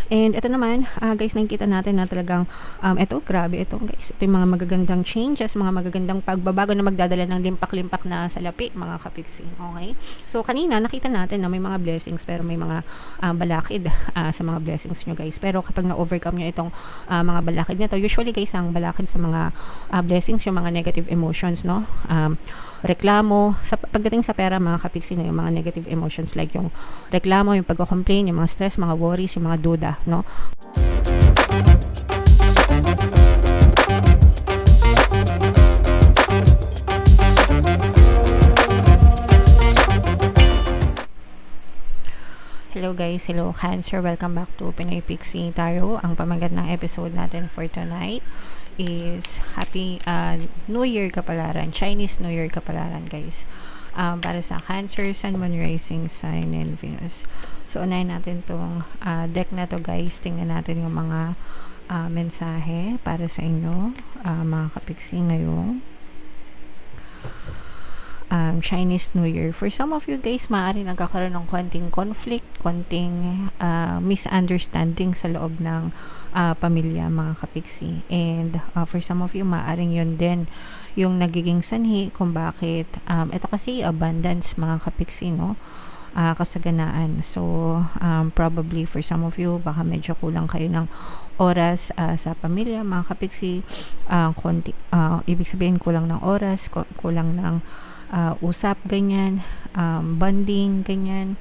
And ito naman, guys, nakikita natin na talagang ito, grabe ito guys. Ito yung mga magagandang changes, mga magagandang pagbabago na magdadala ng limpak-limpak na salapi, mga kapiksi. Okay? So, kanina nakita natin na may mga blessings pero may mga balakid sa mga blessings nyo guys. Pero kapag na-overcome nyo itong mga balakid na to, usually guys, ang balakid sa mga blessings, yung mga negative emotions, no? Reklamo, pagdating sa pera mga kapiksi, no, yung mga negative emotions like yung reklamo, yung pagko-complain, yung mga stress, mga worries, yung mga duda, no? Hello guys, hello Cancer, welcome back to Pinoy Pixie Tarot. Ang pamagat ng episode natin for tonight is Happy New Year Kapalaran, Chinese New Year Kapalaran guys. Para sa Cancer, Sun, Moon, Rising Sign, and Venus. So unahin natin tong deck na to guys. Tingnan natin yung mga mensahe para sa inyo, mga kapiksi ngayong Chinese New Year. For some of you guys, maaari nagkakaroon ng konting conflict, konting misunderstanding sa loob ng pamilya, mga kapiksi. And for some of you, maaring yun din yung nagiging sanhi kung bakit ito kasi abundance, mga kapiksi, no? Kasaganaan. So, probably for some of you, baka medyo kulang kayo ng oras sa pamilya, mga kapiksi. Ibig sabihin, kulang ng oras, kulang ng usap, ganyan, bonding, ganyan.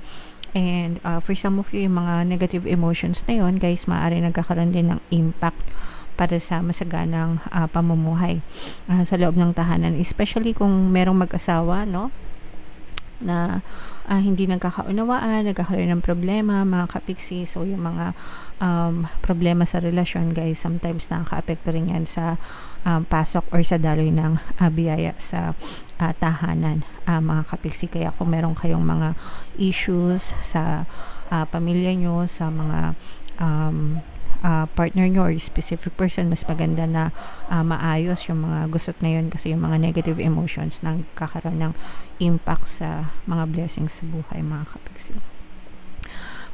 And for some of you, yung mga negative emotions na yun, guys, maaari nagkakaroon din ng impact para sa masaganang pamumuhay sa loob ng tahanan, especially kung merong mag-asawa, no, na hindi nagkakaunawaan, nagkakaroon ng problema, mga kapiksi. So yung mga problema sa relasyon guys, sometimes nakaka-apekto rin yan sa pasok or sa daloy ng biyaya sa tahanan, mga kapiksi. Kaya kung meron kayong mga issues sa pamilya nyo, sa mga partner nyo or specific person, mas maganda na maayos yung mga gusot na yun, kasi yung mga negative emotions nang kakaroon ng impact sa mga blessings sa buhay, mga kapiksi.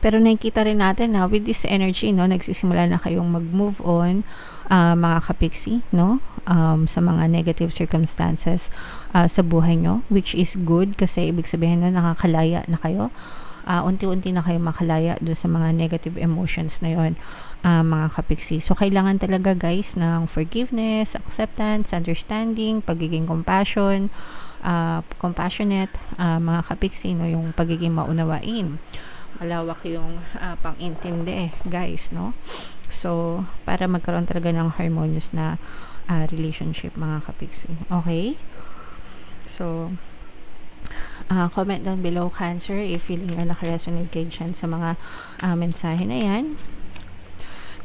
Pero nakikita rin natin na with this energy, no, nagsisimula na kayong mag-move on, mga kapiksi, no, sa mga negative circumstances sa buhay nyo, which is good kasi ibig sabihin na nakakalaya na kayo. Unti-unti na kayo makalaya doon sa mga negative emotions na yon, mga kapiksi. So kailangan talaga guys ng forgiveness, acceptance, understanding, pagiging compassionate, mga kapiksi, no, yung pagiging maunawain, malawak yung pang-intindi guys, no. So para magkaroon talaga ng harmonious na relationship, mga kapiksi. Okay, so comment down below Cancer if feeling nyo nakaresonate kayo dyan sa mga mensahe na yan.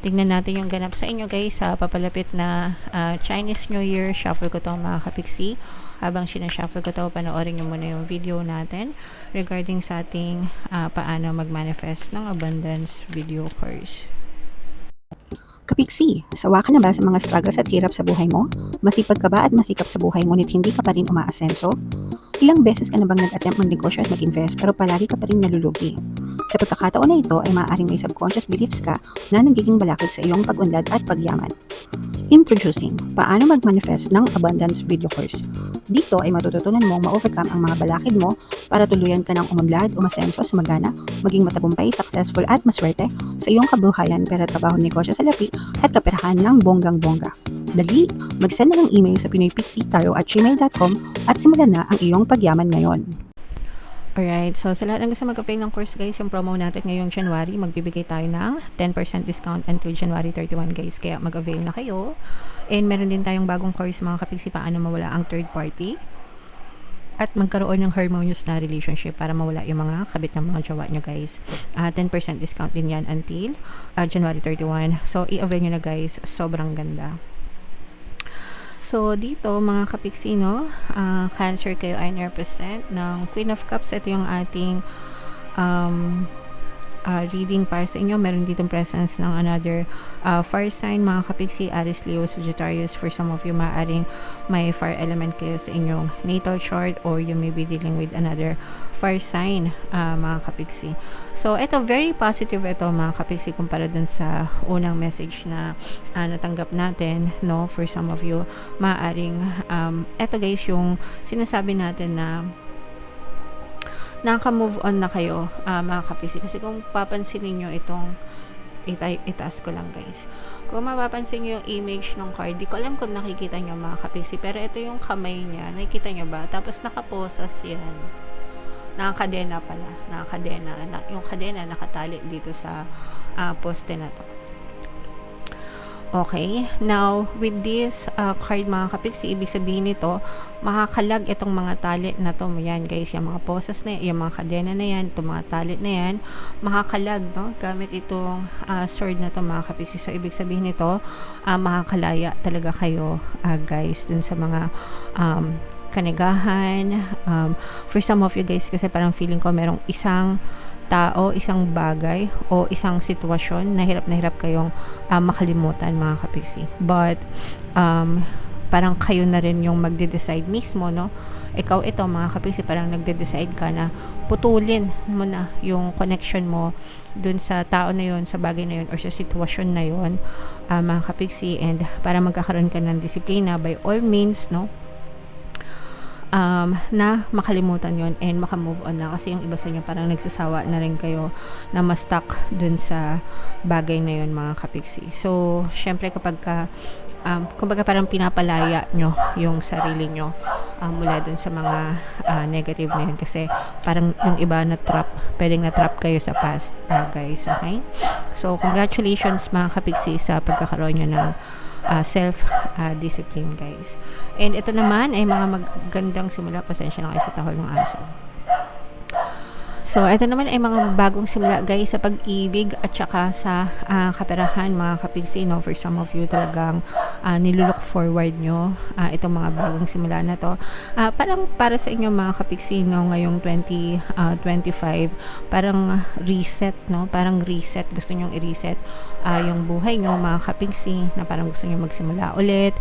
Tignan natin yung ganap sa inyo guys sa papalapit na Chinese New Year. Shuffle ko to, mga kapiksi. Habang sinashuffle ko to, panoorin nyo muna yung video natin regarding sa ating paano mag-manifest ng abundance video course. Kapiksi, sawa ka na ba sa mga struggles at hirap sa buhay mo? Masipag ka ba at masikap sa buhay ngunit hindi ka pa rin umaasenso? Ilang beses ka na bang nag-attempt mag-negosyo at mag-invest pero palagi ka pa rin nalulugi? Sa pagkakataon na ito ay maaaring may subconscious beliefs ka na nagiging balakid sa iyong pag-unlad at pagyaman. Introducing, paano mag-manifest ng abundance video course. Dito ay matututunan mong ma-overcome ang mga balakid mo para tuluyan ka ng umunlad, umasenso, sumagana, maging matagumpay, successful at maswerte sa iyong kabuhayan, pera, trabaho, negosyo, salapi at kaperahan ng bonggang-bongga. Dali, mag-send na ng email sa pinoypixie@gmail.com at simulan na ang iyong pagyaman ngayon. Alright, so sa lahat ng gusto mag-apply ng course guys, yung promo natin ngayong January, magbibigay tayo ng 10% discount until January 31 guys, kaya mag-avail na kayo. And meron din tayong bagong course, mga kapiksi, paano mawala ang third party at magkaroon ng harmonious na relationship para mawala yung mga kabit ng mga jowa nyo guys. 10% discount din yan until January 31. So i-avail nyo na guys, sobrang ganda. So, dito mga kapiksi, no, Cancer, kayo ay represent ng Queen of Cups. Ito yung ating reading para sa inyo. Meron ditong presence ng another fire sign, mga kapiksi, Aries, Leo, Sagittarius. For some of you, maaaring may fire element kayo sa inyong natal chart, or you may be dealing with another fire sign, mga kapiksi. So, ito, very positive ito, mga kapiksi, kumpara dun sa unang message na natanggap natin, no? For some of you, maaaring, ito guys, yung sinasabi natin na naka-move on na kayo, mga kapiksi. Kasi kung papansinin nyo itong itaas ko lang guys. Kung mapapansin nyo yung image ng card, di ko alam kung nakikita nyo, mga kapiksi, pero ito yung kamay niya, nakikita nyo ba? Tapos nakaposas yan. Nakakadena pala. Nakakadena. Yung kadena nakatali dito sa poste na to. Okay, now with this card, mga kapiksi, ibig sabihin nito, makakalag itong mga tali na to. Yan guys, yung mga posas na yan, yung mga kadena na yan, itong mga tali na yan, makakalag, no? Gamit itong sword na to, mga kapiksi. So, ibig sabihin nito, makakalaya talaga kayo, guys, dun sa mga kanigahan. For some of you guys, kasi parang feeling ko merong isang tao, isang bagay o isang sitwasyon na hirap kayong makalimutan, mga kapiksi. But parang kayo na rin yung magde-decide mismo, no? Ikaw ito, mga kapiksi, parang nagde-decide ka na putulin mo na yung connection mo dun sa tao na yun, sa bagay na yun, or sa sitwasyon na yun, mga kapiksi, and para magkakaroon ka ng disiplina by all means, no? Na makalimutan yon and makamove on na, kasi yung iba sa inyo parang nagsasawa na rin kayo na ma-stuck dun sa bagay na yon, mga kapiksi. So, syempre kapag kumbaga parang pinapalaya nyo yung sarili nyo mula dun sa mga negative na yun, kasi parang yung iba pwedeng na-trap kayo sa past, guys, okay? So, congratulations, mga kapiksi, sa pagkakaroon nyo ng self-discipline, guys. And ito naman ay mga magandang simula. Pasensya na kayo sa tahol ng aso. So, ito naman ay mga bagong simula, guys, sa pag-ibig at saka sa kaperahan, mga kapiksi, no? For some of you, talagang nilulook forward nyo itong mga bagong simula na to. Parang para sa inyo, mga kapiksi, no? Ngayong 2025, parang reset, no? Parang reset. Gusto nyong i-reset yung buhay nyo, mga kapiksi, na parang gusto nyo magsimula ulit.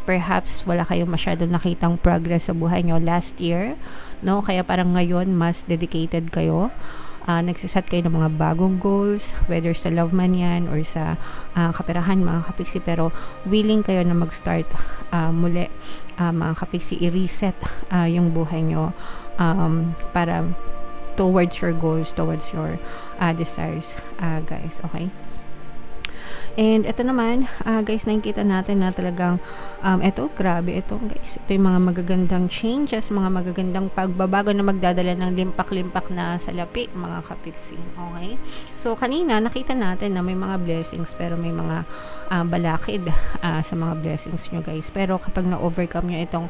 Perhaps wala kayong masyadong nakitang progress sa buhay nyo last year, no? Kaya parang ngayon mas dedicated kayo, nagsiset kayo ng mga bagong goals, whether sa love man yan or sa kaperahan, mga kapiksi, pero willing kayo na mag-start muli, mga kapiksi, i-reset yung buhay nyo para towards your goals, towards your desires, guys, okay? And ito naman, guys, nakikita natin na talagang ito, grabe ito, guys. Ito yung mga magagandang changes, mga magagandang pagbabago na magdadala ng limpak-limpak na salapi, mga kapiksi. Okay? So, kanina, nakita natin na may mga blessings, pero may mga balakid sa mga blessings nyo, guys. Pero kapag na-overcome nyo itong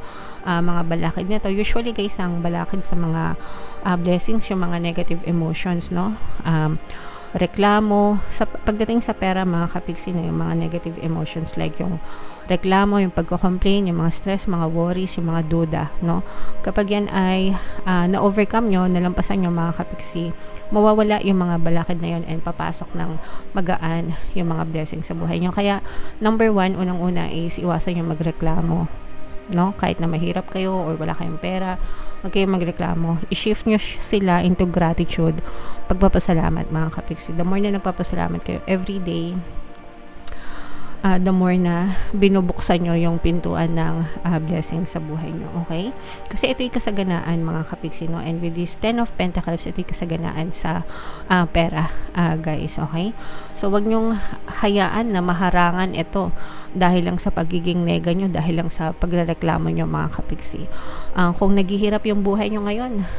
mga balakid nito, usually, guys, ang balakid sa mga blessings, yung mga negative emotions, no? Reklamo, pagdating sa pera, mga kapiksi, na yung mga negative emotions like yung reklamo, yung pagko-complain, yung mga stress, mga worries, yung mga duda, no? Kapag yan ay na-overcome nyo, nalampasan nyo, mga kapiksi, mawawala yung mga balakid na yun and papasok ng magaan yung mga blessings sa buhay nyo. Kaya, number 1, unang-una is iwasan yung magreklamo, no? Kahit na mahirap kayo or wala kayong pera, huwag kayong magreklamo. I-shift nyo sila into gratitude, pagpapasalamat, mga kapiksi. The more na nagpapasalamat kayo every day, the more na binubuksan nyo yung pintuan ng blessing sa buhay nyo, okay? Kasi ito yung kasaganaan, mga kapiksi, no? And with this 10 of Pentacles, ito yung kasaganaan sa pera, guys, okay? So, wag nyong hayaan na maharangan ito dahil lang sa pagiging nega nyo, dahil lang sa pagrereklamo nyo, mga kapiksi. Kung naghihirap yung buhay nyo ngayon,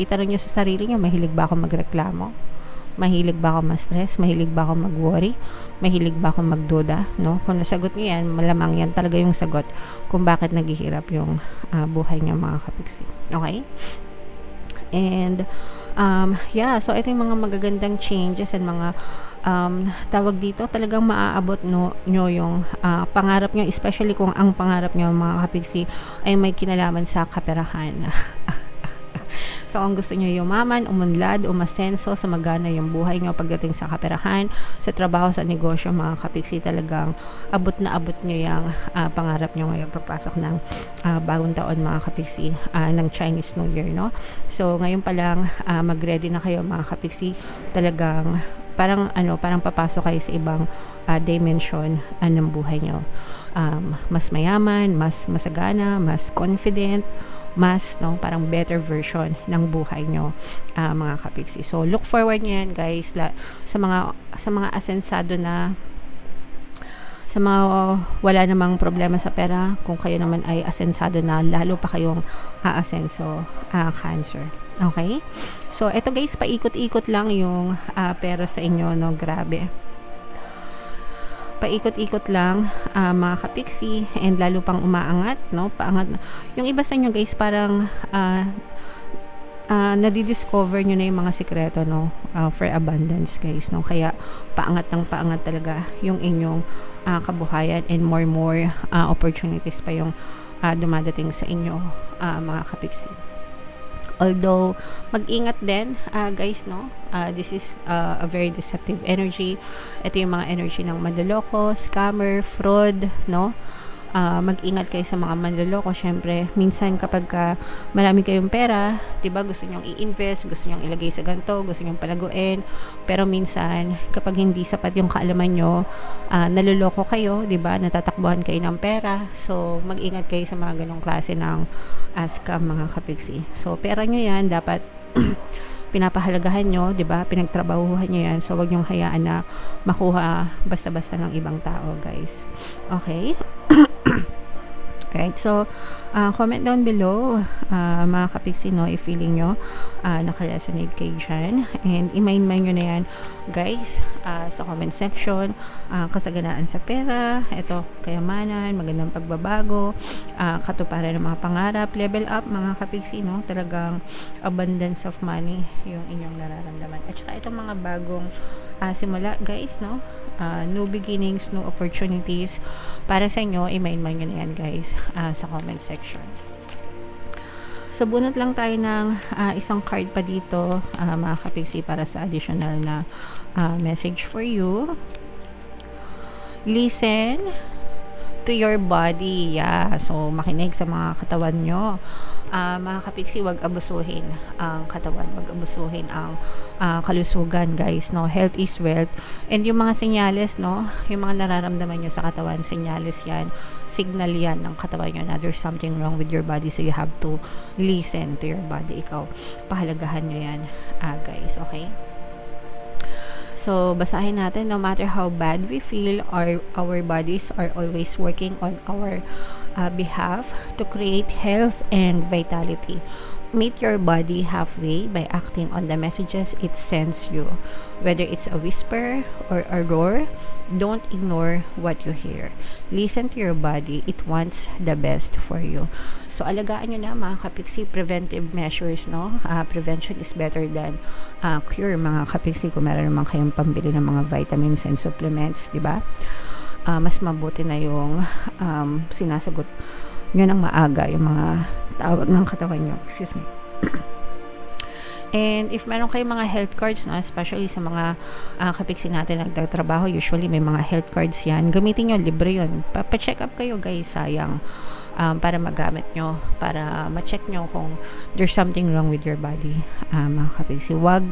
itanong nyo sa sarili nyo, mahilig ba ako magreklamo? Mahilig ba ako ma-stress? Mahilig ba ako mag-worry? Mahilig ba ako magduda? No? Kung nasagot niyo yan, malamang yan talaga yung sagot kung bakit naghihirap yung buhay niya, mga kapiksi. Okay? And, yeah, so ito yung mga magagandang changes and mga tawag dito, talagang maaabot nyo yung pangarap nyo, especially kung ang pangarap nyo, mga kapiksi, ay may kinalaman sa kaperahan. So, So, kung gusto nyo yumaman, umunlad, umasenso, sumagana yung buhay nyo pagdating sa kaperahan, sa trabaho, sa negosyo, mga kapiksi, talagang abot na abot nyo yung pangarap nyo ngayon pagpasok ng bagong taon, mga kapiksi, ng Chinese New Year, no? So, ngayon pa lang, mag-ready na kayo, mga kapiksi. Talagang parang papasok kayo sa ibang dimension ng buhay nyo. Mas mayaman, mas masagana, mas confident, mas parang better version ng buhay nyo, mga kapiksi. So look forward nyo yan, guys, sa mga asensado na, sa mga wala namang problema sa pera. Kung kayo naman ay asensado na, lalo pa kayong aasenso, Cancer. Okay? So, eto guys, paikot-ikot lang yung pera sa inyo, no? Grabe. Paikot-ikot lang, mga kapiksi, and lalo pang umaangat, no? Paangat. Yung iba sa inyo, guys, parang nadidiscover nyo na yung mga sikreto, no? For abundance, guys, no? Kaya paangat ng paangat talaga yung inyong kabuhayan, and more opportunities pa yung dumadating sa inyo, mga kapiksi. Although, mag-ingat din, guys, no? This is a very deceptive energy. Ito yung mga energy ng manloloko, scammer, fraud, no? Mag-ingat kayo sa mga manloloko. Syempre, minsan kapag marami kayong pera, 'di ba, gusto nyong i-invest, gusto nyong ilagay sa ganito, gusto nyong palaguin. Pero minsan, kapag hindi sapat yung kaalaman nyo, naloloko kayo, 'di ba? Natatakbuhan kayo ng pera. So, mag-ingat kayo sa mga ganong klase ng scam, mga kapiksi. So, pera nyo yan, dapat pinapahalagahan nyo, 'di ba? Pinagtrabahuhan nyo yan. So, wag nyong hayaan na makuha basta-basta ng ibang tao, guys. Okay? Alright, so comment down below, mga kapiksi, no, if feeling nyo naka-resonate kayo dyan, and i-mind nyo na yan, guys, sa comment section. Kasaganaan sa pera, eto, kayamanan, magandang pagbabago, katuparan ng mga pangarap, level up, mga kapiksi, no, talagang abundance of money yung inyong nararamdaman. At saka itong mga bagong simula, guys, no, new beginnings, new opportunities para sa inyo, i-mind nyo na yan, guys, sa comment section. So, bunot lang tayo ng isang card pa dito, mga kapiksi, para sa additional na message for you. Listen to your body. Yeah. So, makinig sa mga katawan nyo. Mga kapiksi, wag abusuhin ang katawan, wag abusuhin ang kalusugan, guys, no? Health is wealth. And yung mga senyales, no, yung mga nararamdaman nyo sa katawan, senyales yan, signal yan ng katawan nyo na there's something wrong with your body, so you have to listen to your body. Ikaw, pahalagahan nyo yan, guys, okay? So, basahin natin, no matter how bad we feel, our bodies are always working on our behalf to create health and vitality. Meet your body halfway by acting on the messages it sends you. Whether it's a whisper or a roar, don't ignore what you hear. Listen to your body. It wants the best for you. So, alagaan nyo na, mga kapiksi, preventive measures, no? Prevention is better than cure, mga kapiksi. Kung meron naman kayong pambili ng mga vitamins and supplements, di ba? Mas mabuti na yung sinasagot nyo ng maaga yung mga tawag ng katawan nyo. Excuse me. And if meron kayong mga health cards, no, especially sa mga kapiksi natin nagtatrabaho, usually may mga health cards yan. Gamitin nyo, libre yun. Pa-check up kayo, guys, sayang. Para magamit nyo, para ma-check nyo kung there's something wrong with your body, mga kapiksi. Wag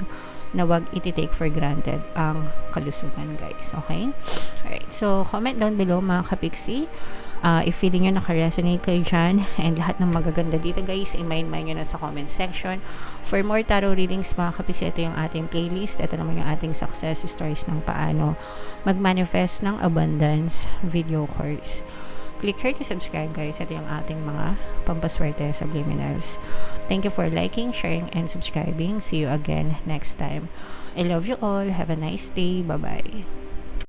iti-take for granted ang kalusugan, guys. Okay? Alright. So, comment down below, mga kapiksi. If feeling nyo naka-resonate kayo dyan, and lahat ng magaganda dito, guys, i-mind nyo na sa comment section. For more tarot readings, mga kapiksi, ito yung ating playlist. Ito naman yung ating success stories ng paano mag-manifest ng abundance video course. Click here to subscribe, guys. Ito yung ating mga pampaswerte subliminals. Thank you for liking, sharing, and subscribing. See you again next time. I love you all. Have a nice day. Bye-bye.